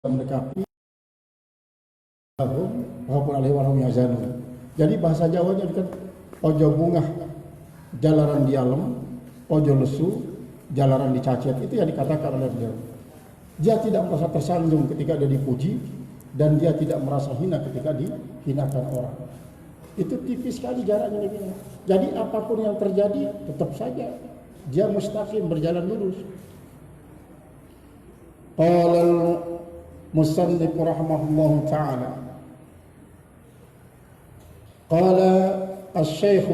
mendekati walaupun alaihi warahum yazanun. Jadi bahasa Jawanya kan ojo bungah jalaran di alam, ojo lesu jalaran dicacet. Itu yang dikatakan oleh beliau. Dia tidak merasa tersandung ketika dia dipuji, dan dia tidak merasa hina ketika dihinakan orang. Itu tipis sekali jaraknya. Jadi apapun yang terjadi tetap saja dia mustaqim, berjalan lurus. Qala al-musannif rahimahullahu ta'ala, qala asy-syekh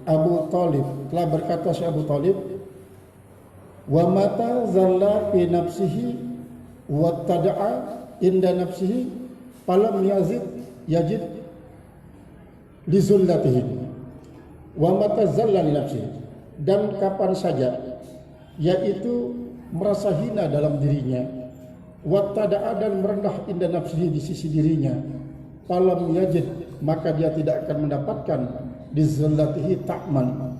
Abu Thalib, telah berkata Syekh Abu Thalib, wa mata zalla fi nafsihi wa tada'a inda nafsihi falam yajid li zullatihi wa mata zalla li nafsihi, dan kapan saja yaitu merasa hina dalam dirinya, wa tada'a, dan merendah inda nafsihi, di sisi dirinya, falam yajid, maka dia tidak akan mendapatkan di zullatihi ta'man,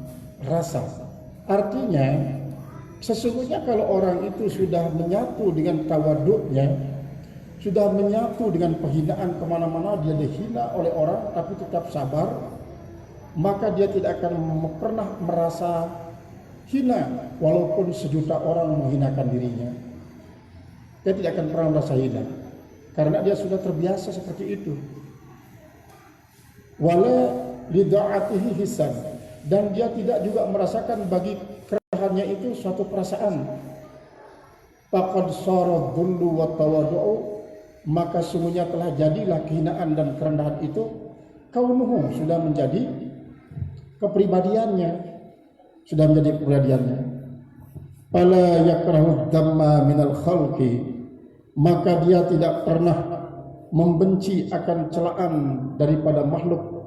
rasa. Artinya sesungguhnya kalau orang itu sudah menyatu dengan tawaduknya, sudah menyatu dengan penghinaan, kemana-mana dia dihina oleh orang tapi tetap sabar, maka dia tidak akan pernah merasa hina walaupun sejuta orang menghinakan dirinya. Dia tidak akan pernah merasa hina karena dia sudah terbiasa seperti itu. Wala lida'atihi hisan, dan dia tidak juga merasakan bagi kerendahannya itu suatu perasaan. Faqad sara dhullu wa tawadu'u, maka sungguhnya telah jadilah kehinaan dan kerendahan itu kaunuhu, sudah menjadi kepribadiannya, sudah menjadi kepribadiannya. Fala yakrahu dhamma minal khalqi, maka dia tidak pernah membenci akan celaan daripada makhluk,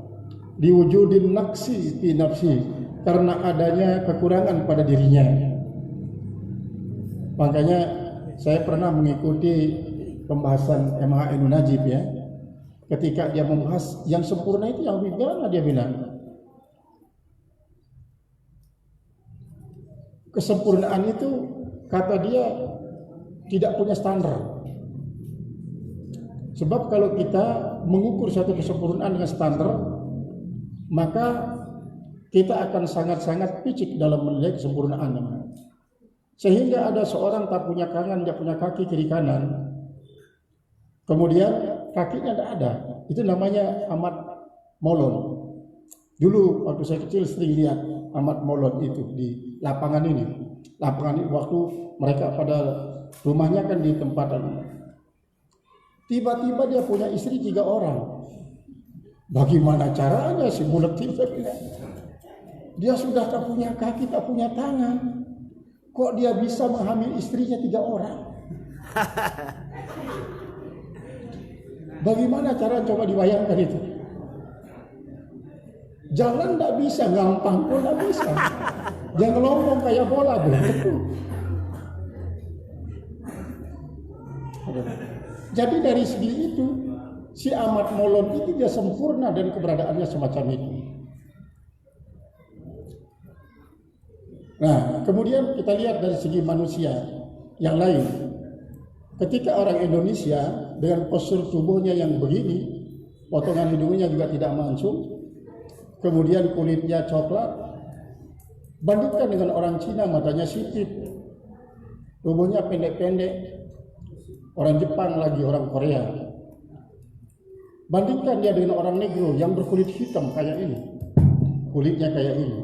diwujudin naqsi fi nafsi, karena adanya kekurangan pada dirinya. Makanya saya pernah mengikuti pembahasan MH Ainun Najib ya. Ketika dia membahas yang sempurna itu yang bagaimana, dia bilang kesempurnaan itu, kata dia, tidak punya standar. Sebab kalau kita mengukur suatu kesempurnaan dengan standar, maka kita akan sangat-sangat picik dalam menilai kesempurnaan. Sehingga ada seorang tak punya tangan, dia punya kaki kiri kanan, kemudian kakinya tidak ada. Itu namanya Ahmad Maulon. Dulu waktu saya kecil sering lihat Ahmad Maulon itu di lapangan ini. Lapangan ini waktu mereka pada rumahnya kan di tempatan. Tiba-tiba dia punya istri 3 orang. Bagaimana caranya si bulat itu? Dia sudah tak punya kaki, tak punya tangan, kok dia bisa menghamil istrinya 3 orang? Bagaimana cara, coba dibayangkan itu? Jalan tak bisa, gampang pun tak bisa. Dia ngelompong kayak bola betul. Jadi dari segi itu, si Ahmad Maulon itu dia sempurna dan keberadaannya semacam itu. Nah, kemudian kita lihat dari segi manusia yang lain. Ketika orang Indonesia dengan postur tubuhnya yang begini, potongan hidungnya juga tidak mansung, kemudian kulitnya coklat, bandingkan dengan orang Cina, matanya sipit, tubuhnya pendek-pendek, orang Jepang lagi, orang Korea. Bandingkan dia dengan orang negro yang berkulit hitam kayak ini, kulitnya kayak ini,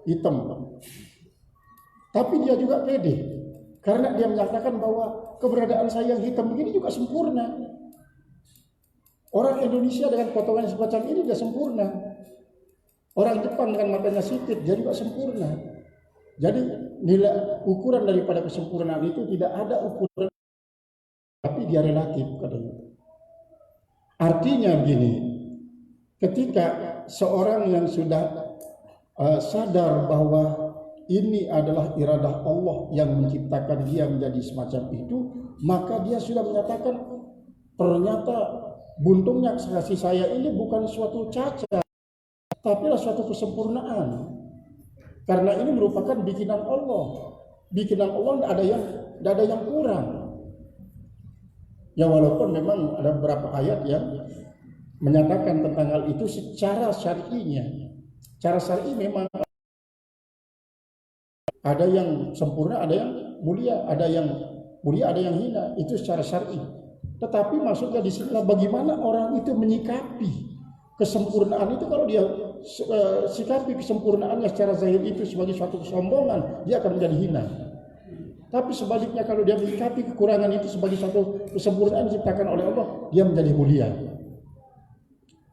hitam. Tapi dia juga pede, karena dia menyatakan bahwa keberadaan saya yang hitam begini juga sempurna. Orang Indonesia dengan potongan semacam ini dia sempurna. Orang Jepang dengan matanya sipit, dia juga sempurna. Jadi nilai ukuran daripada kesempurnaan itu tidak ada ukuran, tapi dia relatif katanya. Artinya begini, ketika seorang yang sudah sadar bahwa ini adalah iradah Allah yang menciptakan dia menjadi semacam itu, maka dia sudah menyatakan, ternyata buntungnya kasih saya ini bukan suatu cacat, tapi adalah suatu kesempurnaan. Karena ini merupakan bikinan Allah. Bikinan Allah tidak ada yang kurang. Ya walaupun memang ada beberapa ayat yang menyatakan tentang hal itu secara syar'inya. Cara syar'i memang ada yang sempurna, ada yang mulia, ada yang hina. Itu secara syar'i. Tetapi maksudnya di sini bagaimana orang itu menyikapi kesempurnaan itu. Kalau dia sikapi kesempurnaannya secara zahir itu sebagai suatu kesombongan, dia akan menjadi hina. Tapi sebaliknya kalau dia menyikapi kekurangan itu sebagai suatu kesempurnaan diciptakan oleh Allah, dia menjadi mulia.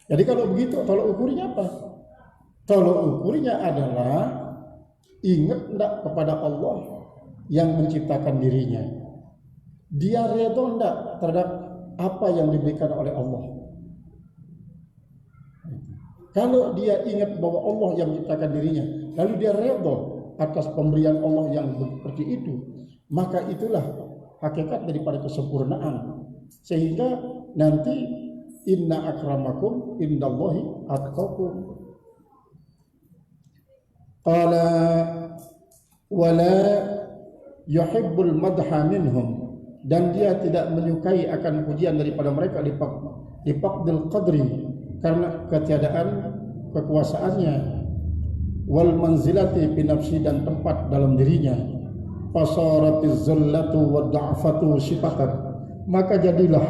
Jadi kalau begitu, tolak ukurnya apa? Tolak ukurnya adalah ingat enggak kepada Allah yang menciptakan dirinya. Dia redha enggak terhadap apa yang diberikan oleh Allah. Kalau dia ingat bahwa Allah yang menciptakan dirinya, lalu dia redha atas pemberian Allah yang seperti itu, maka itulah hakikat daripada kesempurnaan. Sehingga nanti inna akramakum indallahi atqakum. Qala wala yuhibbul madha minhum, dan dia tidak menyukai akan pujian daripada mereka di faqdil qadri, karena ketiadaan kekuasaannya, wal manzilati fi nafsi, dan tempat dalam dirinya. Fasaratiz zallatu wad da'fatu sifatan, maka jadilah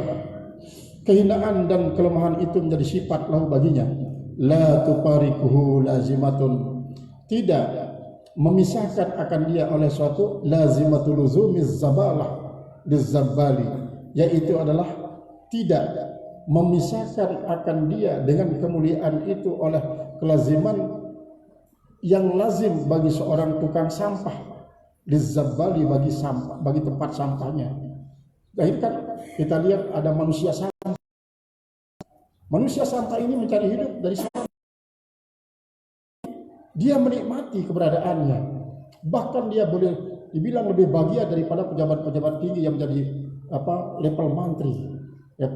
kehinaan dan kelemahan itu menjadi sifat lahu baginya. La tufarikuhu lazimatun, tidak memisahkan akan dia oleh suatu lazimatul luzumiz zabalah bizabbali, yaitu adalah tidak memisahkan akan dia dengan kemuliaan itu oleh kelaziman yang lazim bagi seorang tukang sampah, bizabbali, bagi sampah, bagi tempat sampahnya. Jadi kan kita lihat ada manusia sampah. Manusia sampah ini mencari hidup dari sampah. Dia menikmati keberadaannya. Bahkan dia boleh dibilang lebih bahagia daripada pejabat-pejabat tinggi yang menjadi level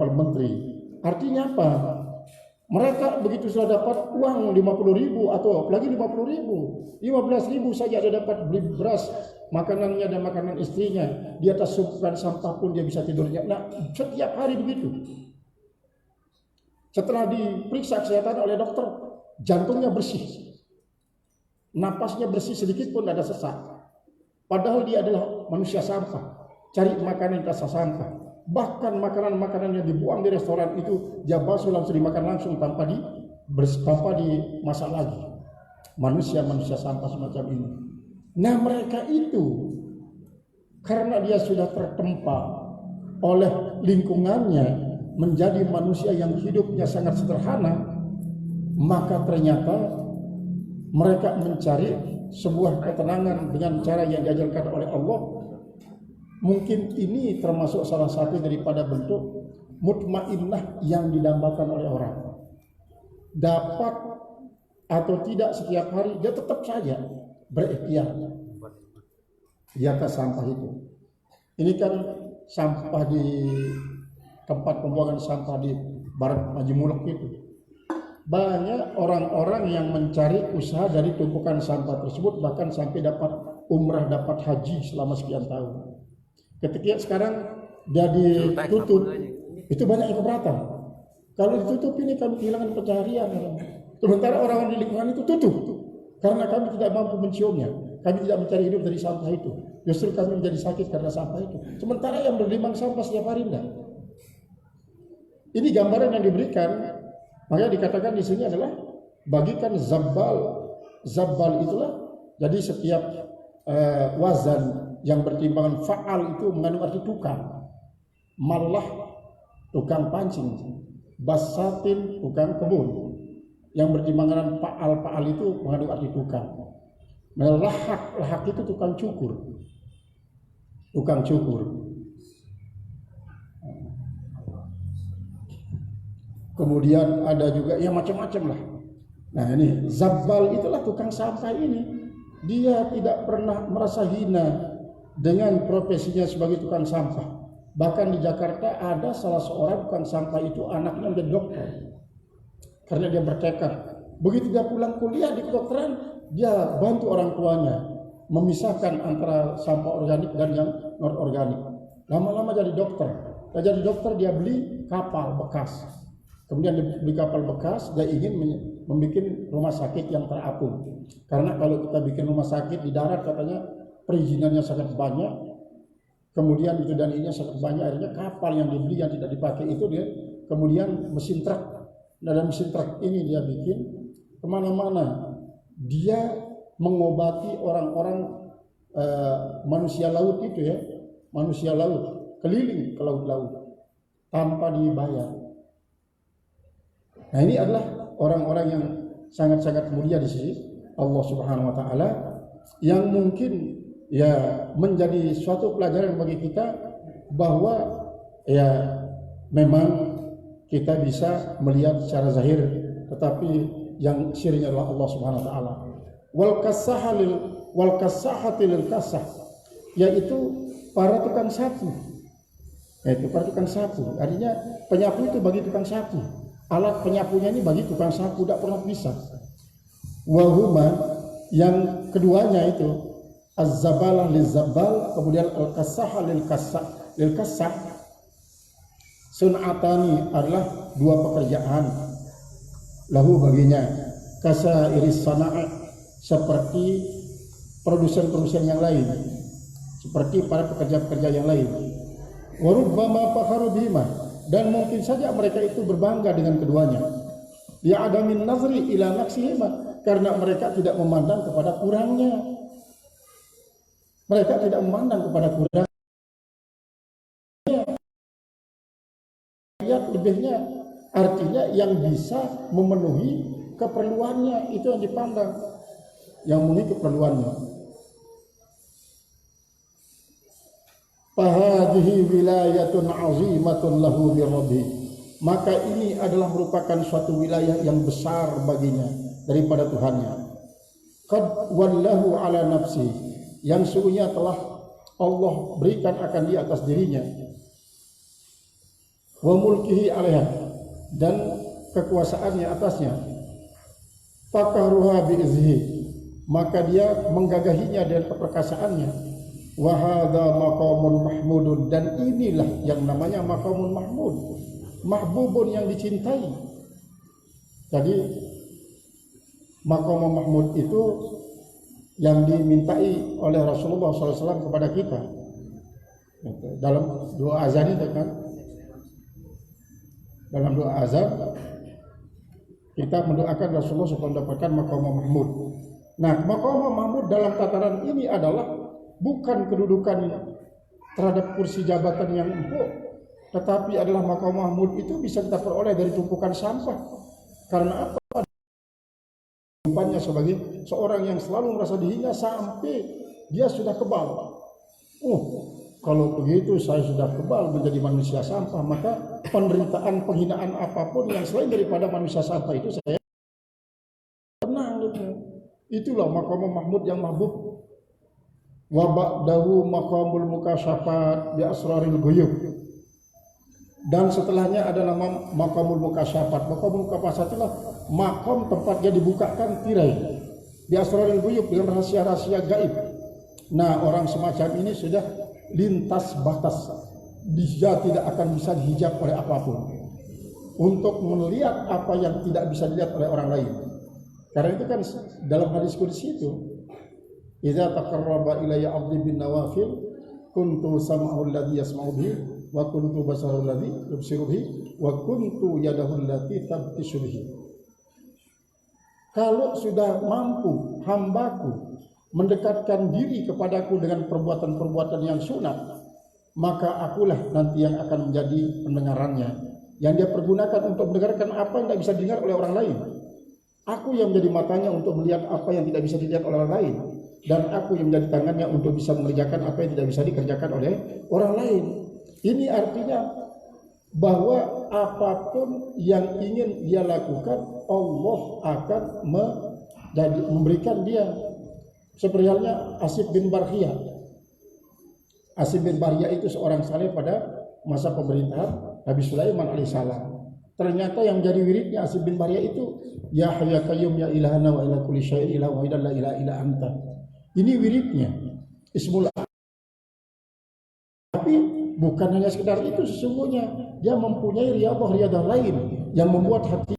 menteri. Artinya apa? Mereka begitu sudah dapat uang 50.000 atau apalagi 50.000, 15.000 saja dia dapat beli beras, makanannya dan makanan istrinya. Di atas tumpukan sampah pun dia bisa tidurnya. Nah, setiap hari begitu. Setelah diperiksa kesehatan oleh dokter, jantungnya bersih, napasnya bersih, sedikit pun tidak ada sesak. Padahal dia adalah manusia sampah, cari makanan di atas sampah. Bahkan makanan-makanan yang dibuang di restoran itu dia basuh langsung dimakan langsung tanpa dimasak lagi. Manusia-manusia sampah semacam ini. Nah, mereka itu karena dia sudah tertempa oleh lingkungannya menjadi manusia yang hidupnya sangat sederhana, maka ternyata mereka mencari sebuah ketenangan dengan cara yang diajarkan oleh Allah. Mungkin ini termasuk salah satu daripada bentuk mutmainnah yang didambakan oleh orang. Dapat atau tidak setiap hari, dia tetap saja berikhtiar di atas sampah itu. Ini kan sampah di tempat pembuangan sampah di Barat Haji Muluk itu. Banyak orang-orang yang mencari usaha dari tumpukan sampah tersebut, bahkan sampai dapat umrah, dapat haji selama sekian tahun. Ketika sekarang jadi tutup, itu banyak yang keberatan. Kalau ditutup ini kami kehilangan pencaharian. Sementara orang-orang di lingkungan itu tutup, karena kami tidak mampu menciumnya. Kami tidak mencari hidup dari sampah itu. Justru kami menjadi sakit karena sampah itu. Sementara yang berlimang sampah setiap hari enggak. Ini gambaran yang diberikan. Makanya dikatakan di sini adalah bagikan zabbal. Zabbal itulah, jadi setiap wazan yang bertimbangan fa'al itu mengandung arti tukang. Malah tukang pancing, basatin tukang kebun. Yang bertimbangan fa'al itu mengandung arti tukang. Lahak itu tukang cukur. Tukang cukur. Kemudian ada juga ya macam-macam lah. Nah ini zabbal itulah tukang sampah ini. Dia tidak pernah merasa hina dengan profesinya sebagai tukang sampah. Bahkan di Jakarta ada salah seorang tukang sampah itu anaknya menjadi dokter. Karena dia bertekad. Begitu dia pulang kuliah di kedokteran, dia bantu orang tuanya memisahkan antara sampah organik dan yang non organik. Lama-lama jadi dokter. Dia jadi dokter, dia beli kapal bekas. Kemudian dia beli kapal bekas, dia ingin membuat rumah sakit yang terapung. Karena kalau kita bikin rumah sakit di darat katanya perizinannya sangat banyak, kemudian itu dan ininya sangat banyak, akhirnya kapal yang dibeli yang tidak dipakai itu dia kemudian mesin truk. Dalam mesin truk ini dia bikin kemana-mana. Dia mengobati orang-orang manusia laut itu ya, manusia laut keliling ke laut-laut tanpa dibayar. Nah ini adalah orang-orang yang sangat-sangat mulia di sisi Allah Subhanahu wa taala, yang mungkin ya menjadi suatu pelajaran bagi kita bahwa ya memang kita bisa melihat secara zahir, tetapi yang sirnya adalah Allah Subhanahu wa taala. Wal kasahatil kasah, yaitu para tukang sapu. Yaitu para tukang sapu. Artinya penyapu itu bagi tukang sapu. Alat penyapunya ini bagi tukang sapu tidak pernah bisa. Wahuma, yang keduanya itu az-zabalah liz-zabal, kemudian al-kasah lil kasah. Sun'atani adalah dua pekerjaan. Lahu baginya kasa iris sana'a, seperti produsen-produsen yang lain, seperti para pekerja-pekerja yang lain. Warubbama fakharu bihima, dan mungkin saja mereka itu berbangga dengan keduanya. Ya adamin nazri ila naqsihima, karena mereka tidak memandang kepada kurangnya. Mereka tidak memandang kepada kurangnya. Lihat lebihnya, artinya yang bisa memenuhi keperluannya itu yang dipandang, yang memenuhi keperluannya. Fahadhihi wilayatun azimatun lahu bi rabbih, maka ini adalah merupakan suatu wilayah yang besar baginya daripada Tuhannya. Qad wallahu ala nafsi, yang sungguhnya telah Allah berikan akan dia atas dirinya. Wa mulkihi alaiha, dan kekuasaannya atasnya. Fakahruha biizhi, maka dia menggagahinya dengan keperkasaannya. Wa hadza maqamun mahmudun, dan inilah yang namanya maqamun mahmud, mahbubun yang dicintai. Jadi maqamun mahmud itu yang dimintai oleh Rasulullah SAW kepada kita dalam doa azan itu kan. Dalam doa azan kita mendoakan Rasulullah supaya mendapatkan maqamun mahmud. Nah, maqamun mahmud dalam tataran ini adalah bukan kedudukan terhadap kursi jabatan yang empuk, tetapi adalah maqam mahmud itu bisa kita peroleh dari tumpukan sampah. Karena apa? Kehidupannya sebagai seorang yang selalu merasa dihina sampai dia sudah kebal. Kalau begitu saya sudah kebal menjadi manusia sampah, maka penderitaan, penghinaan apapun yang selain daripada manusia sampah itu saya tenang gitu. Itulah maqam mahmud yang mahbub. Wa ba'dahu maqamul mukasyafat bi asraril ghuyub, dan setelahnya ada nama maqamul mukasyafat. Maqamul mukasyafat adalah maqam tempatnya dibukakan tirai bi asraril ghuyub, dengan rahasia-rahasia gaib. Nah, orang semacam ini sudah lintas batas, dia tidak akan bisa dihijab oleh apapun untuk melihat apa yang tidak bisa dilihat oleh orang lain. Karena itu kan dalam hadis qudsi itu, idza taqarraba ilayya 'abdi bin nawafil kuntu sam'ahu alladhi yasma'u bihi wa kuntu basarahu alladhi yubsiru bihi wa kuntu yadahu allati tabtishu bihi. Kalau sudah mampu hambaku mendekatkan diri kepadaku dengan perbuatan-perbuatan yang sunat, maka akulah nanti yang akan menjadi pendengarannya, yang dia pergunakan untuk mendengarkan apa yang tidak bisa didengar oleh orang lain. Aku yang menjadi matanya untuk melihat apa yang tidak bisa dilihat oleh orang lain, dan aku yang menjadi tangannya untuk bisa mengerjakan apa yang tidak bisa dikerjakan oleh orang lain. Ini artinya bahwa apapun yang ingin dia lakukan, Allah akan memberikan dia. Seperti halnya Asib bin Barhiyah. Asib bin Barhiyah itu seorang saleh pada masa pemerintahan Nabi Sulaiman alaihissalam. Ternyata yang jadi wiridnya Asib bin Barhiyah itu, ya hayya qayyum ya ilahana wa ila kulli syai'in ilah wa la ilaha illa anta. Ini wiridnya, Ismul. Tapi Bukan hanya sekedar itu, sesungguhnya dia mempunyai riyadhah lain yang membuat hati,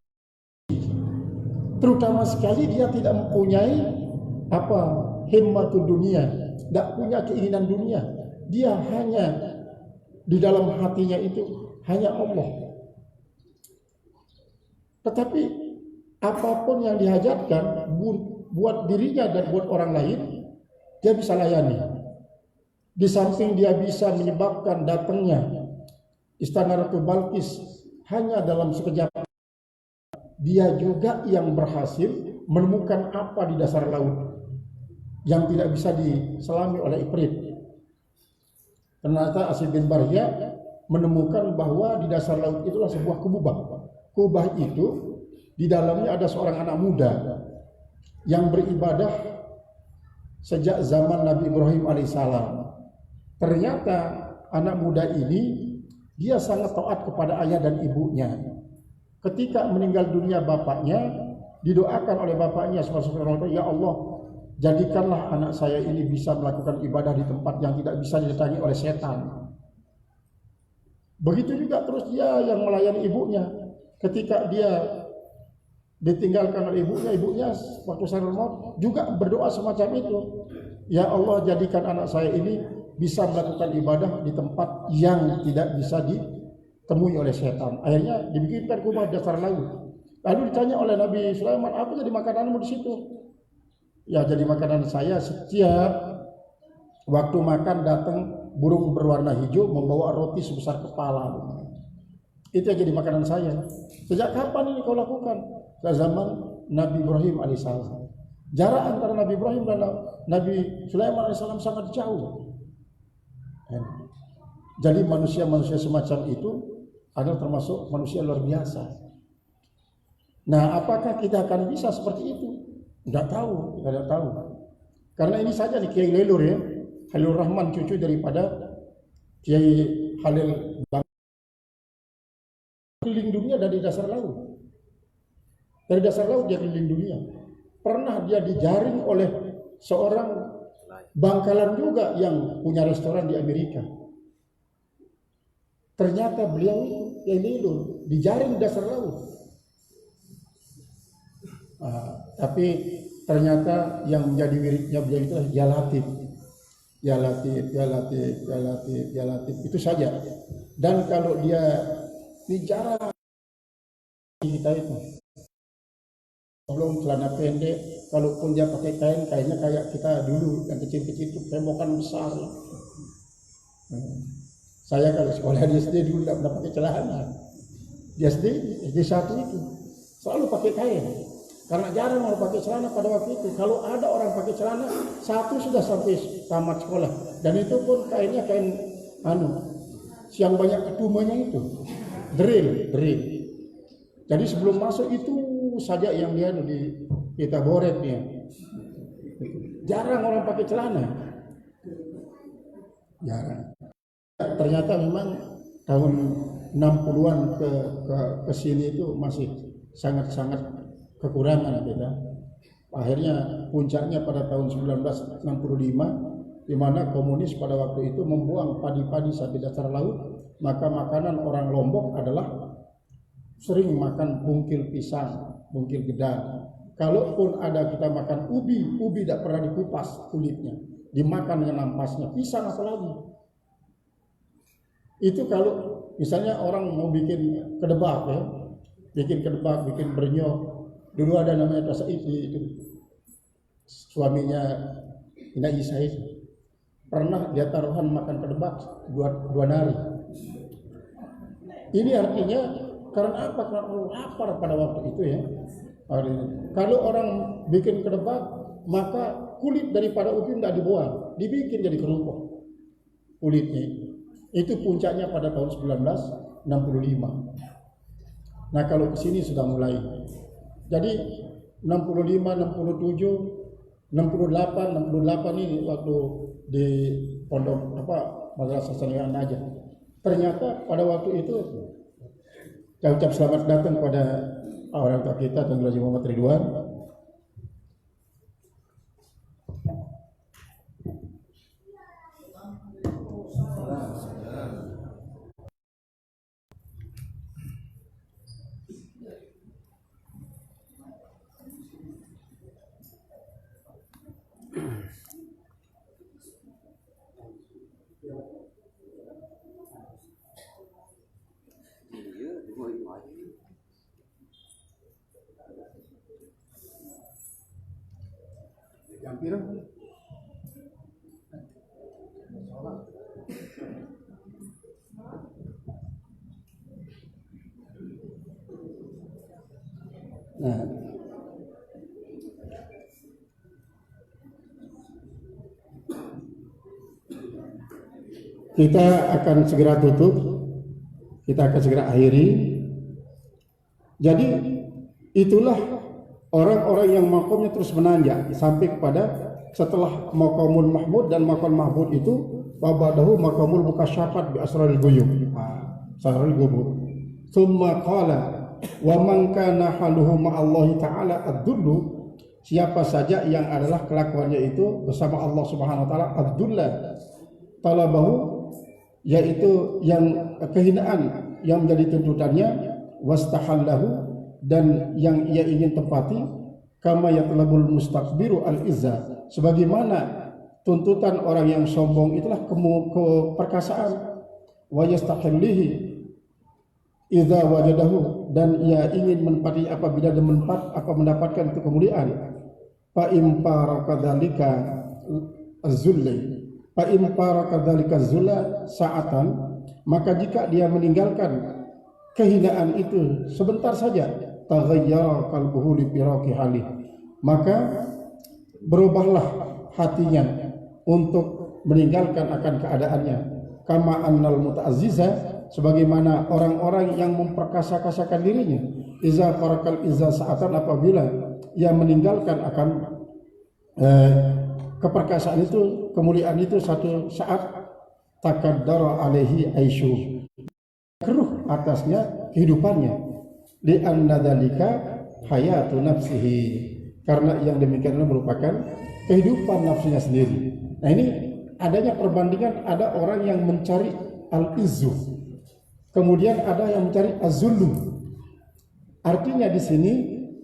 terutama sekali dia tidak mempunyai himmatud dunia, tidak punya keinginan dunia. Dia hanya di dalam hatinya itu hanya Allah. Tetapi apapun yang dihajatkan buat dirinya dan buat orang lain, dia bisa layani. Di samping dia bisa menyebabkan datangnya istana Ratu Balkis hanya dalam sekejap, dia juga yang berhasil menemukan apa di dasar laut yang tidak bisa diselami oleh Ifrit. Ternyata Asyid bin Barhiyah menemukan bahwa di dasar laut itulah sebuah kubah. Kubah itu di dalamnya ada seorang anak muda yang beribadah sejak zaman Nabi Ibrahim alaihissalam. Ternyata anak muda ini dia sangat taat kepada ayah dan ibunya. Ketika meninggal dunia bapaknya, didoakan oleh bapaknya subhanahu wa ta'ala, ya Allah, jadikanlah anak saya ini bisa melakukan ibadah di tempat yang tidak bisa didatangi oleh setan. Begitu juga terus dia yang melayani ibunya. Ketika dia ditinggalkan oleh ibunya waktu sakrul maut juga berdoa semacam itu. Ya Allah, jadikan anak saya ini bisa melakukan ibadah di tempat yang tidak bisa ditemui oleh setan. Akhirnya dibikinkan kubah dasar laut. Lalu ditanya oleh Nabi Sulaiman, apa jadi makananmu di situ? Ya, jadi makanan saya setiap waktu makan datang burung berwarna hijau membawa roti sebesar kepala. Itu yang jadi makanan saya. Sejak kapan ini kau lakukan? Sejak zaman Nabi Ibrahim alaihissalam. Jarak antara Nabi Ibrahim dan Nabi Sulaiman alaihissalam sangat jauh. Jadi manusia-manusia semacam itu adalah termasuk manusia luar biasa. Nah, apakah kita akan bisa seperti itu? Tidak tahu. Karena ini saja nih Kiai Lelur ya, Halilur Rahman, cucu daripada Kiai Halil, keliling dunia dari dasar laut. Dari dasar laut dia keliling dunia. Pernah dia dijaring oleh seorang bangkalan juga yang punya restoran di Amerika. Ternyata beliau itu yang Lelur dijaring di dasar laut. Tapi ternyata yang menjadi wiridnya beliau itu ya Latif. Ya Latif, ya Latif, ya Latif, ya Latif, itu saja. Dan kalau dia bicara kita itu belum celana pendek, kalaupun dia pakai kain, kainnya kayak kita dulu yang kecil-kecil itu tembokan besar. Saya kalau sekolah di SD dulu tidak pernah pakai celana. Di SD 1 itu selalu pakai kain. Karena jarang orang pakai celana pada waktu itu. Kalau ada orang pakai celana, 1 sudah sampai tamat sekolah. Dan itu pun kainnya kain yang banyak ketumanya itu. Drill. Jadi sebelum masuk itu saja yang dia di kita boret dia. Jarang orang pakai celana. Jarang. Ternyata memang tahun 60-an ke sini itu masih sangat-sangat kekurangan kita. Akhirnya puncaknya pada tahun 1965 di mana komunis pada waktu itu membuang padi-padi sampai dasar laut, maka makanan orang Lombok adalah sering makan bungkil pisang, bungkil gedang. Kalaupun ada kita makan ubi tidak pernah dikupas kulitnya, dimakan dengan ampasnya. Pisang apalagi. Itu kalau misalnya orang mau bikin kedebak ya, bikin bernyok. Dulu ada namanya Kasa itu suaminya Ina Isa itu pernah dia taruhan makan kedebak dua nari. Ini artinya karena apa? Karena lapar pada waktu itu ya. Kalau orang bikin kedebak, maka kulit daripada ubi tidak dibuang, dibikin jadi kerupuk kulitnya. Itu puncaknya pada tahun 1965. Nah kalau kesini sudah mulai. Jadi 65, 67, 68 ini waktu di pondok Madrasah Sanawiyah aja. Ternyata pada waktu itu saya ucap selamat datang pada orang tua kita Tuan Haji Muhammad Ridwan. Yang pira? Nah, kita akan segera tutup, kita akan segera akhiri. Jadi itulah orang-orang yang makomnya terus menanjak sampai kepada setelah maqamul mahmud, dan maqam mahmud itu wabadahu maqamul mukasyafat bi asraril ghuyub. Asraril ghuyub. Tsumma qala wa man kana haluhu ma'allahi ta'ala ad-dullu, siapa saja yang adalah kelakuannya itu bersama Allah Subhanahu wa taala ad-dulla talabahu, yaitu yang kehinaan yang menjadi tuntutannya, wastahallahu, dan yang ia ingin tempati, kama yatlabul mustakbiru al-izza, sebagaimana tuntutan orang yang sombong itulah keperkasaan, wa yastahillihi idza wajadahu, dan ia ingin menempati apabila dia mendapatkan itu kemuliaan. Fa im parakadzalika az-zulli, fa im parakadzalika az-zulla sa'atan, maka jika dia meninggalkan kehinaan itu sebentar saja, taghayyara qalbuhu li firaqi halih, maka berubahlah hatinya untuk meninggalkan akan keadaannya. Kama annal muta'azziza, sebagaimana orang-orang yang memperkasa-kasakan dirinya, iza farakal izza sa'atan, apabila ia meninggalkan akan keperkasaan itu, kemuliaan itu satu saat, takaddara alaihi aisyu, keruh atasnya kehidupannya, li anna dzalika hayatu nafsihi, karena yang demikian itu merupakan kehidupan nafsunya sendiri. Nah, ini adanya perbandingan, ada orang yang mencari al-izzu, kemudian ada yang mencari az-zullu. Artinya di sini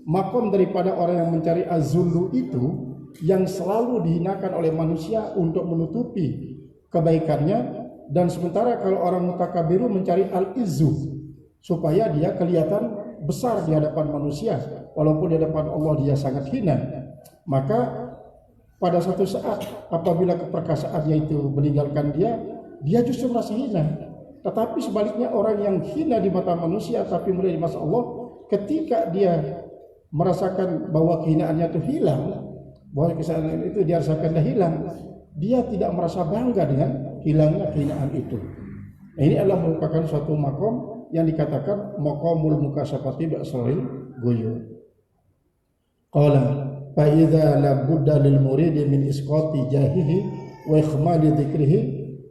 makom daripada orang yang mencari az-zullu itu yang selalu dihinakan oleh manusia untuk menutupi kebaikannya, dan sementara kalau orang mutakabiru mencari al-izzu supaya dia kelihatan besar di hadapan manusia, walaupun di hadapan Allah dia sangat hina. Maka pada suatu saat apabila keperkasaannya itu meninggalkan dia justru merasa hina. Tetapi sebaliknya orang yang hina di mata manusia tapi mulia di mata Allah, ketika dia merasakan bahwa kehinaannya itu hilang, bahwa kesalahan itu dia rasakan dah hilang, dia tidak merasa bangga dengan hilangnya kehinaan itu. Nah, ini adalah merupakan suatu makom yang dikatakan maqamul mukasyafati bi asraril ghuyub. Qala fa idza la budda lil muridi min isqati jahihi wa ikhmali dzikrihi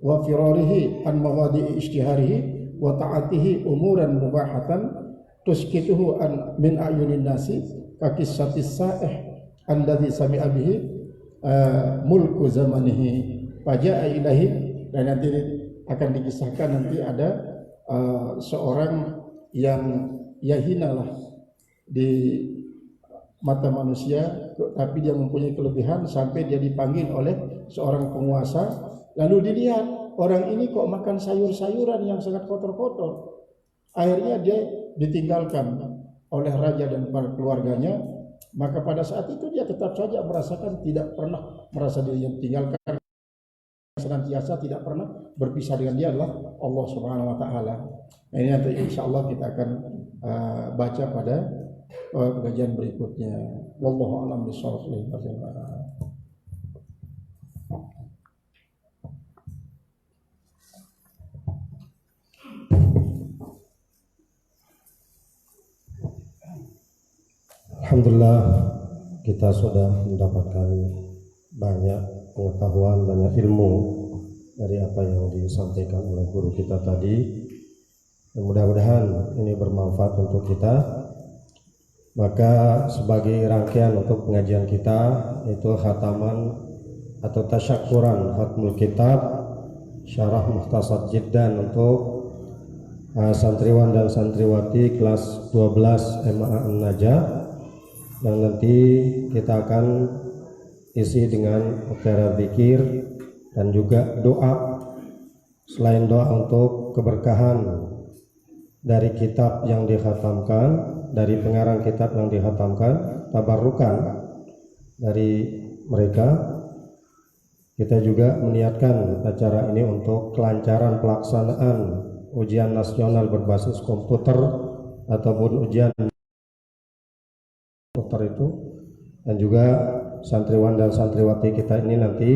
wa firarihi an mawadi'i ijtiharihi wa ta'atihi umuran mubahatan tuskituhu an min ayunin nasi ka qissatis sa'ih alladhi sami'a bihi mulku zamanihi faja'a ilahi. Dan nanti akan dikisahkan, nanti ada seorang yang ya hinalah di mata manusia, tapi dia mempunyai kelebihan sampai dia dipanggil oleh seorang penguasa, lalu dilihat orang ini kok makan sayur-sayuran yang sangat kotor-kotor. Akhirnya dia ditinggalkan oleh raja dan para keluarganya. Maka pada saat itu dia tetap saja merasakan tidak pernah merasa dirinya ditinggalkan, senantiasa tidak pernah berpisah dengan dia adalah Allah Subhanahu wa taala. Nah, ini nanti insyaallah kita akan baca pada pengajian berikutnya. Wallahu a'lam bishawab. Alhamdulillah, kita sudah mendapatkan banyak pengetahuan, banyak ilmu dari apa yang disampaikan oleh guru kita tadi. Mudah-mudahan ini bermanfaat untuk kita. Maka sebagai rangkaian untuk pengajian kita, itu khataman atau tasyakuran khatmul kitab syarah mukhtasar jiddan untuk santriwan dan santriwati kelas 12 MA An-Najah, yang nanti kita akan isi dengan acara zikir dan juga doa. Selain doa untuk keberkahan dari kitab yang dikhatamkan, dari pengarang kitab yang dikhatamkan, tabarukan dari mereka. Kita juga meniatkan acara ini untuk kelancaran pelaksanaan ujian nasional berbasis komputer ataupun ujian komputer itu, dan juga santriwan dan santriwati kita ini nanti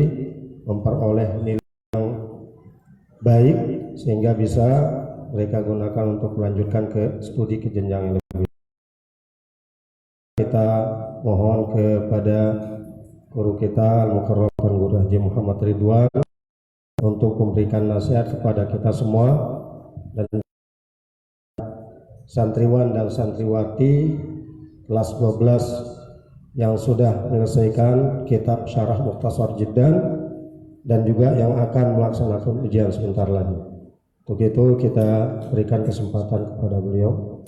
memperoleh nilai yang baik sehingga bisa mereka gunakan untuk melanjutkan ke studi ke jenjang yang lebih. Kita mohon kepada guru kita Al-Mukarram Guru Haji Muhammad Ridwan untuk memberikan nasihat kepada kita semua, dan santriwan dan santriwati kelas 12 yang sudah menyelesaikan kitab Syarah Mukhtasar Jiddan dan juga yang akan melaksanakan ujian sebentar lagi. Untuk itu kita berikan kesempatan kepada beliau.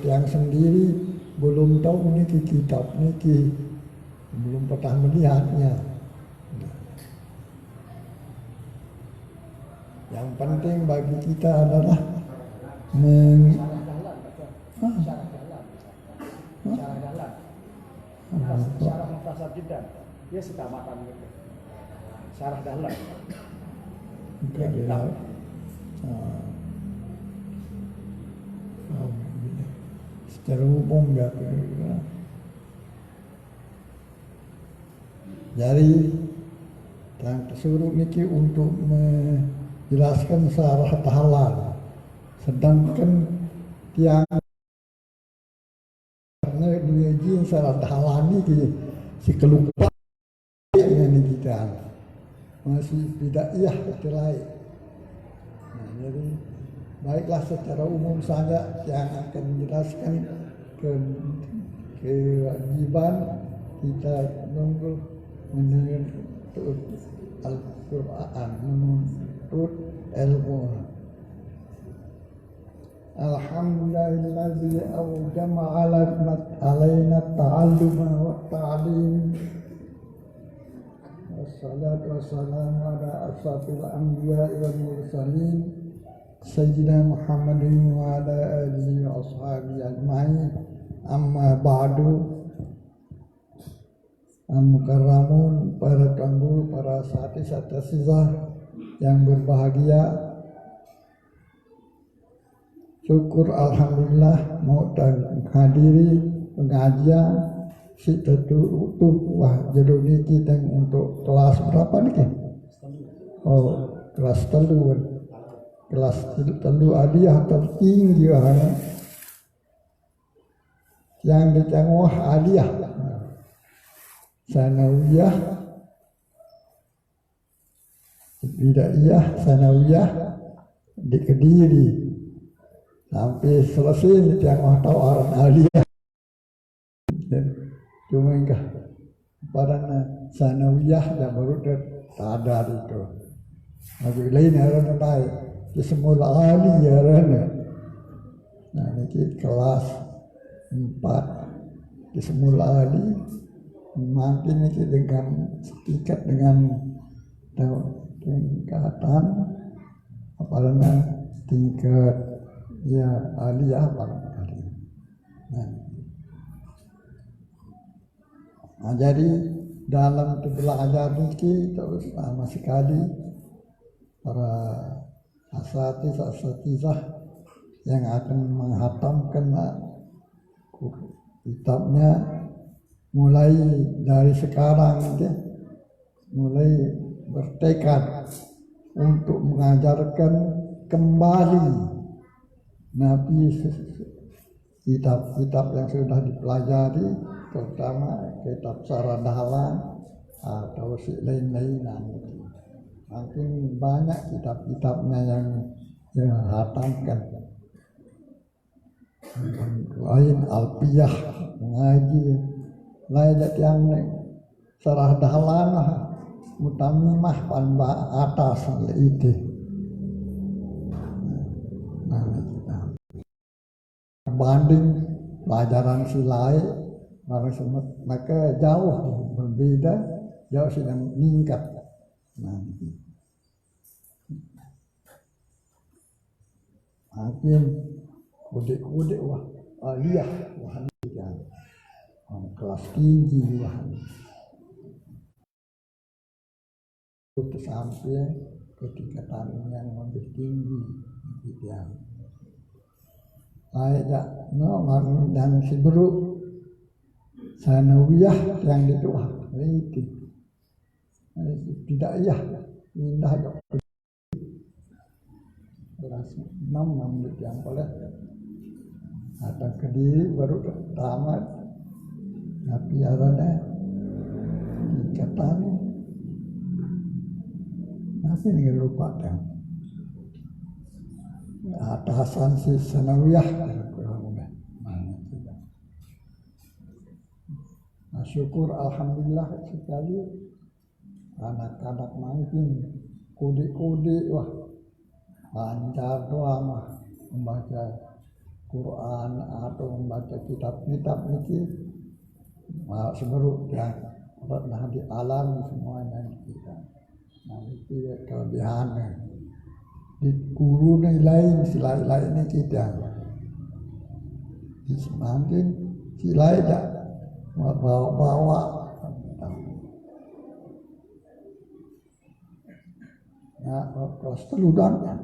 Yang sendiri belum tahu niki kitab niki, belum pernah melihatnya. Yang penting bagi kita adalah Syarah Mukhtasar Jiddan, dia sekamatan gitu. Syarah dahlan. Dia kitab. Secara umum ya kira-kira. Jadi yang tersebut niki untuk menjelaskan syarah tahlan, sedangkan yang karena diuji syarah tahlan ini si kelupa ini kita masih bidaiyah lain. Nah, jadi baiklah secara umum saja yang akan menjelaskan kewajiban kita menunggu menuntut Al-Quran, menuntut ilmu. Alhamdulillahilladzi awjama alaina ta'alluma wa ta'lim. Wassalatu wassalamu ala asyrafil anbiya'i wal mursalin Sayyidina Muhammadin wa ala alihi wa ashabihi ajma'in. Amma ba'du. Al-Mukarramun, para tamu, para asatizah yang berbahagia, syukur alhamdulillah mau menghadiri pengajian si wah jadi kita untuk kelas berapa nih? Oh, kelas telu aliyah tertinggi yang di tengah aliyah sanawiyah bidaiyah sanawiyah di Kediri sampai selesai di tengah tawaran aliyah cuma enggak pada sanawiyah dan baru tersadar itu lagi lain orang naik di semula ali ya rana. Nah ini kelas 4 di semula ali makin ini dengan tingkat dengan tingkatan apalagi tingkat ya aliyah barangkali. Nah, jadi dalam belajar ini terus sama sekali para asatizah yang akan menghatamkan kitabnya mulai dari sekarang ya, mulai bertekad untuk mengajarkan kembali Nabi kitab-kitab yang sudah dipelajari, terutama kitab Syarah Dahlan atau lain-lainan. Makin banyak kitab-kitabnya yang dihatamkan. Lain Alpiyah mengaji, lain yang Syarah Dahlan mutamimah panba atas itu. Banding pelajaran silai maka jauh berbeda, jauh sedang meningkat. Nanti hakim kode-kode wah aliyah wah yang kelas tinggi wah itu sampai ke tingkatan yang lebih tinggi gitu ya. Ayat no dan si beru sanawiyah yang itu wah itu tidak iya indah dok. Kelas 6 yang boleh atau Kediri baru tamat tapi arahnya tingkatan tapi ini lupa kan atasan si sanawiyah syukur alhamdulillah sekali anak-anak makin kode-kode wah lancar doang membaca Quran atau membaca kitab-kitab ini seberuk ya pernah dialami semuanya kita. Nah itu ya kelebihannya di guru lain selain kita di semakin selain tak bawa ya kelas teludan kan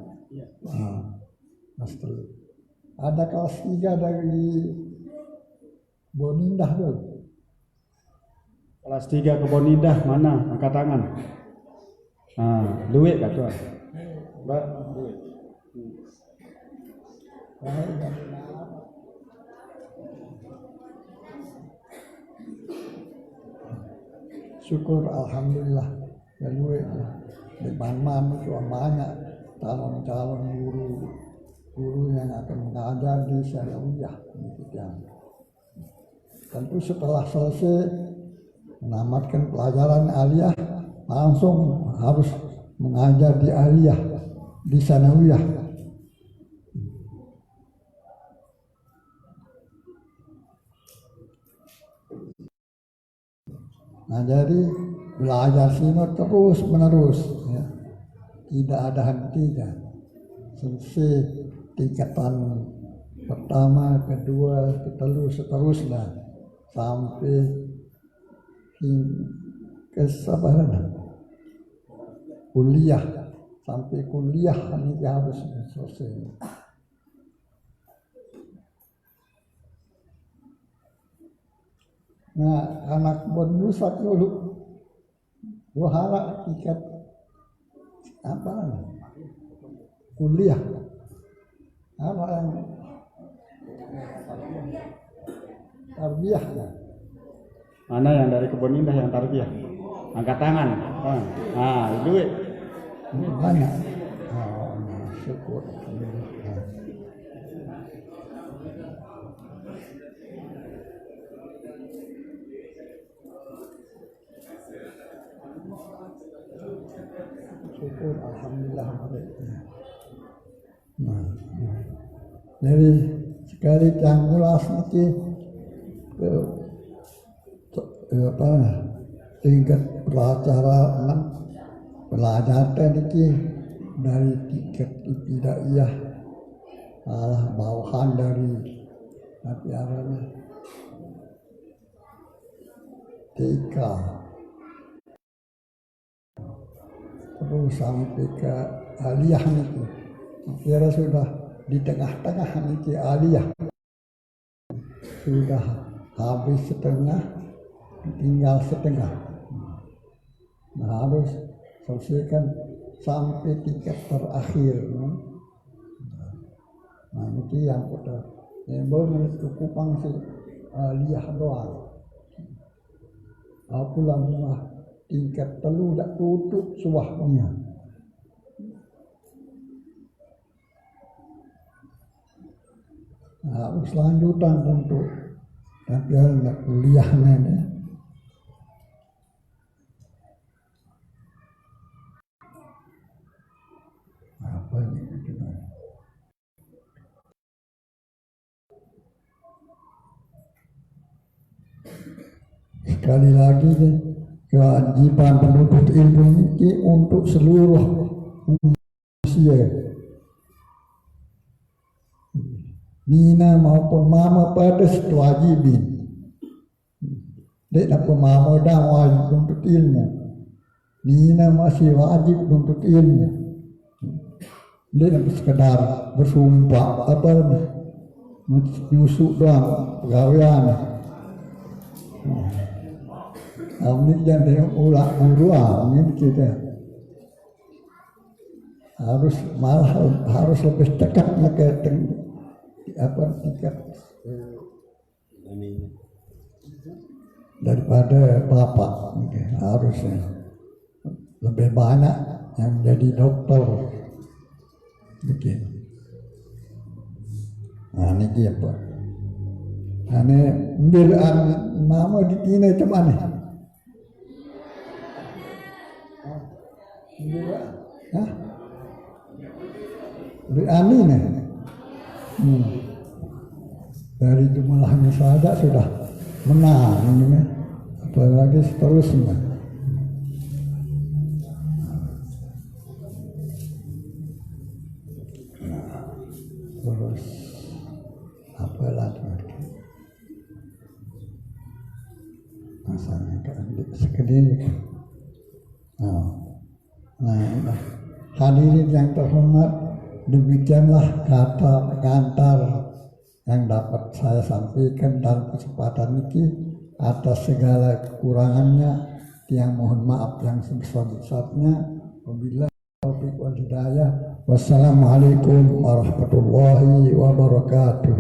kelas telu ada kelas 3 dari Bonindah dulu. Kelas 3 ke Bonindah mana? Angkat tangan. Nah, duit kah tuan? Mbak, duit. Syukur alhamdulillah ya duit di Banman itu banyak calon-calon guru yang akan mengajar di Syariah gitu kan. Tentu setelah selesai menamatkan pelajaran aliyah langsung harus mengajar di aliyah di sanawiyah. Nah jadi belajar sini terus menerus ya. Tidak ada hentinya. Selesai tingkatan pertama, kedua, ketiga, seterusnya sampai ke kuliah, sampai kuliah ini harus selesai. Nah, anak berusak dulu berharap tiket apa kuliah apa yang tarbiyah ya. Mana yang dari Kebun Indah yang tarbiyah? Angkat tangan. Ah, duit. Ini banyak. Oh, syukur. Syukur alhamdulillah. Nah, jadi sekali yang ulas ini tingkat pelajaran ini dari tingkat ibtidaiyah bawahan dari apa arahnya TK terus sampai ke aliyah itu kira sudah di tengah-tengah itu aliyah sudah habis setengah tinggal setengah. Nah, harus selesaikan sampai tingkat terakhir. Nah, ini yang kita belum cukupan sih aliyah doang. Aku lama tingkat telu dak tutup suahnya. Nah, selanjutan tentu tapi anak kuliah ini. Apa ini? Sekali lagi kewajiban penuntut ilmu ini untuk seluruh manusia, Nina maupun mama pada wajibin. Dek nak mama dah wajib untuk ilmu, Nina masih wajib untuk ilmu. Dek nak sekedar bersumpah apa nyusuk doang pegawaian. Ini jangan tengok ulak guru ini kita harus lebih dekat ke tingkat daripada bapak, harusnya lebih banyak yang jadi dokter begini. Nah ini dia Pak. Ini bilang mama di Tina itu mana? Hah? Ani nih. Dari jumlahnya saja sudah menang ini, apalagi seterusnya. Terus apa lagi? Masalahnya sekedar. Nah, hadirin yang terhormat, demikianlah kata pengantar yang dapat saya sampaikan dalam kesempatan ini. Atas segala kekurangannya, yang mohon maaf yang sebesar-besarnya. Wabillahi taufiq wal hidayah. Wassalamualaikum warahmatullahi wabarakatuh.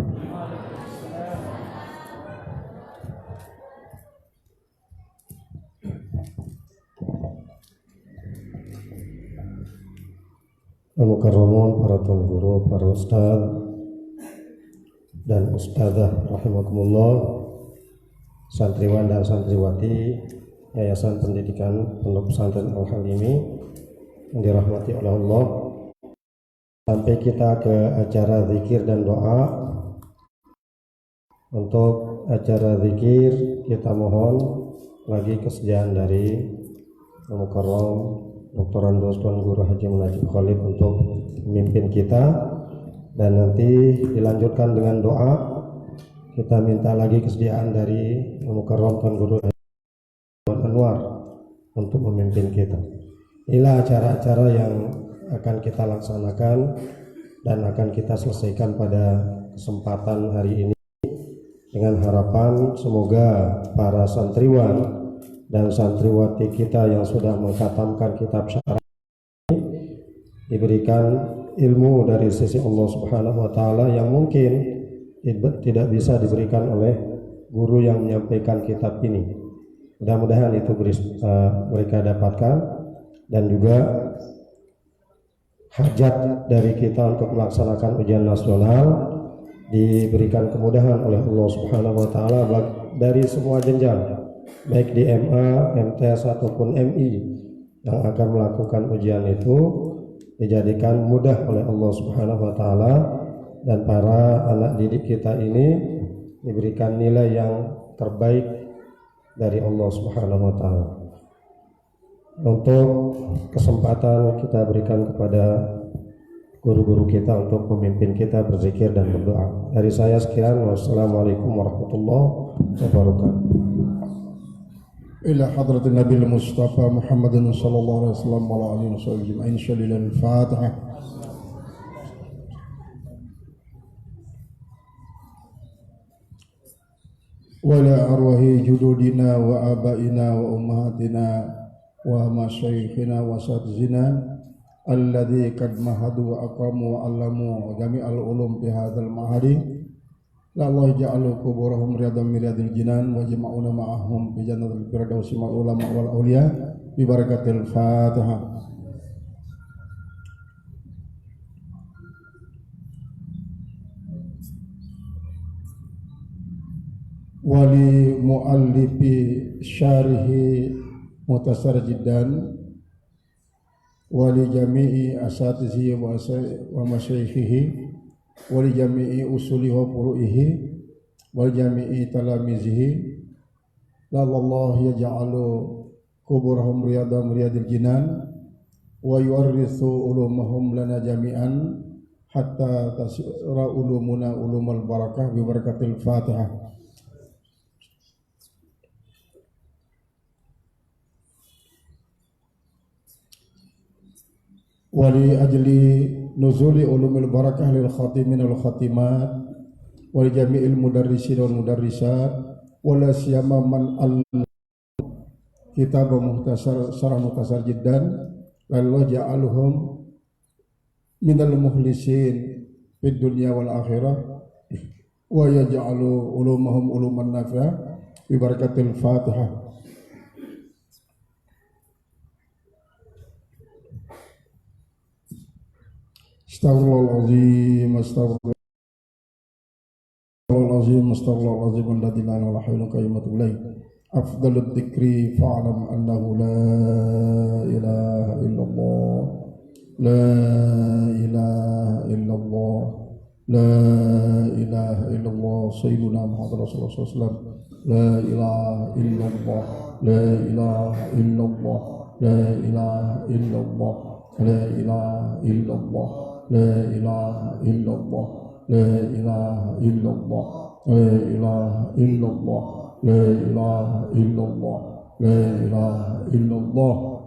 Al-Mukarramun, para tuan guru, para ustaz dan ustazah rahimakumullah, santriwan dan santriwati Yayasan Pendidikan Pondok Pesantren Al-Halimi yang dirahmati oleh Allah. Sampai kita ke acara zikir dan doa. Untuk acara zikir kita mohon lagi kesediaan dari Al-Mukarram Dr. Andos Tuan Guru Haji Munajib Khalid untuk memimpin kita, dan nanti dilanjutkan dengan doa. Kita minta lagi kesediaan dari Al-Mukarram Tuan Guru Haji Anwar untuk memimpin kita. Inilah acara-acara yang akan kita laksanakan dan akan kita selesaikan pada kesempatan hari ini, dengan harapan semoga para santriwan dan santriwati kita yang sudah mengkhatamkan kitab syarah ini diberikan ilmu dari sisi Allah Subhanahu wa taala yang mungkin tidak bisa diberikan oleh guru yang menyampaikan kitab ini. Mudah-mudahan itu mereka dapatkan, dan juga hajat dari kita untuk melaksanakan ujian nasional diberikan kemudahan oleh Allah Subhanahu wa taala dari semua jenjang, baik di MA, MTS ataupun MI yang akan melakukan ujian itu dijadikan mudah oleh Allah Subhanahu wa taala, dan para anak didik kita ini diberikan nilai yang terbaik dari Allah Subhanahu wa taala. Untuk kesempatan kita berikan kepada guru-guru kita untuk memimpin kita berzikir dan berdoa. Dari saya sekian, wassalamualaikum warahmatullahi wabarakatuh. إلى حضرة النبي المصطفى محمد صلى الله عليه وسلم وعلى آله وصحبه أجمعين. شلل الفاتحة. وإلى أرواح جدودنا وآبائنا وأمهاتنا ومشايخنا وأساتذتنا الذي قد مهدوا وأقاموا وعلموا جميع العلوم في هذا المعهد. La Allah ja'alu kuburahum riyadam min riyadil jinan wa jama'una ma'ahum bi jannatil firdausi ma'al ulama wal auliya bi barakatil Fatihah. Wali muallifi syarihi mutasarjidan wali jami'i asatizi wa masyayikhihi wali jami'i usuli wa furu'ihi wal jami'i talamizihi la Allah yaj'alu quburahum riyadam riyadil jinan wa yuwarrithu ulumahum lana jami'an hatta tasira ulumuna ulumul barakah bi barakatil Fatihah. Wali ajli nuzuli ulumil barakah lil khatimin al khatimat wal jami'il mudarrisin wal mudarrisat wala siyama man al kitab muhtasar sarah muhtasar jiddan lalu ja'aluhum minal mukhlisin fid dunya wal akhirah wa yaj'alu ulumahum uluman nafi'ah bi barakatil Fatihah. Astaghfirullahaladzim, astaghfirullahaladzim, astaghfirullahaladzim, alladzi la ilaha illa huwa qayyumatul lail. Afdalud dzikri fa'lam annahu la ilaha illallah, la ilaha illallah, la ilaha illallah, sayyiduna Muhammad Rasulullah SAW. La ilaha illallah, la ilaha illallah, la ilaha illallah, la ilaha illallah. La ilaha illallah, la ilaha illallah, la ilaha illallah, la ilaha illallah, la ilaha illallah,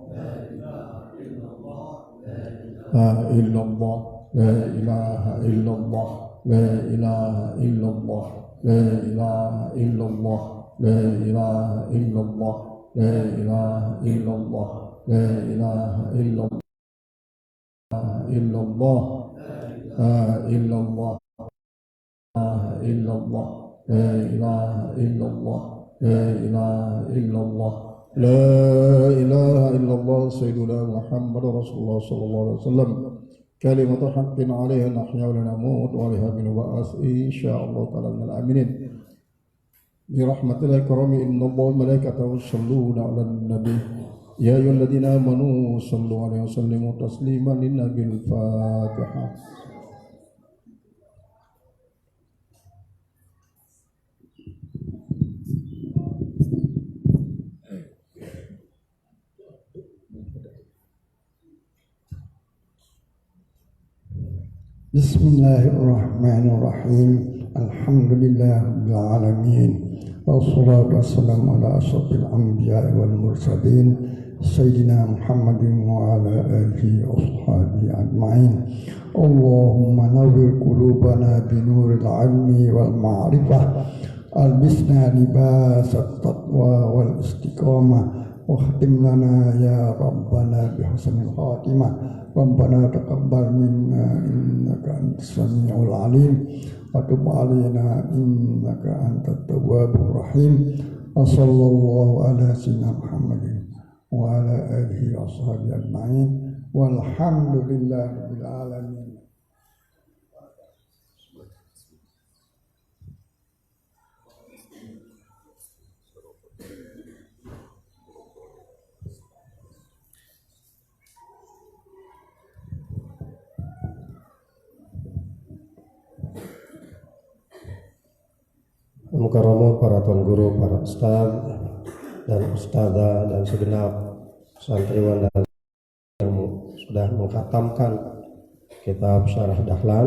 la illallah, la ilaha illallah, la ilaha illallah, la ilaha illallah, la ilaha illallah, la ilaha illallah, la ilaha illallah. Illallah, illallah, illallah, la ilaha illallah, la ilaha illallah, la ilaha illallah, sayyiduna Muhammad Rasulullah sallallahu alaihi wasallam. Kalimatu haqqin 'alaiha nahya wa namut wa 'alaiha min ba'ats insyaallah ta'ala minal aminin. Bi rahmatillahi karami innallaha wa malaikatahu yusholluna 'alan nabi. Ya ayyuhalladzina amanu sallu alaihi wasallimu tasliman linnabil Fatihah. Bismillahirrahmanirrahim. Alhamdulillahirabbil alamin. Wassalatu wassalamu ala asyrafil anbiya'i wal mursalin Sayyidina Muhammadin wa ala alihi wa sahbihi ajma'in. Allahumma nawwir qulubana binuril ilmi wal ma'rifah, albisna libasat taqwa wal istiqamah, wakhtim lana ya Rabbana bihusnil khatimah. Rabbana taqabbal minna innaka antas samiul alim wa tub alaina innaka antat tawwabur rahim. Wa sallallahu ala sayyidina Muhammadin wa ala alihi wa sahbihi ajma'in walhamdulillahi rabbil alamin. Mukarramah para tuan guru, para ustaz dan ustazah dan segenap santriwan dan yang sudah mengkhatamkan kitab Syarah Dahlan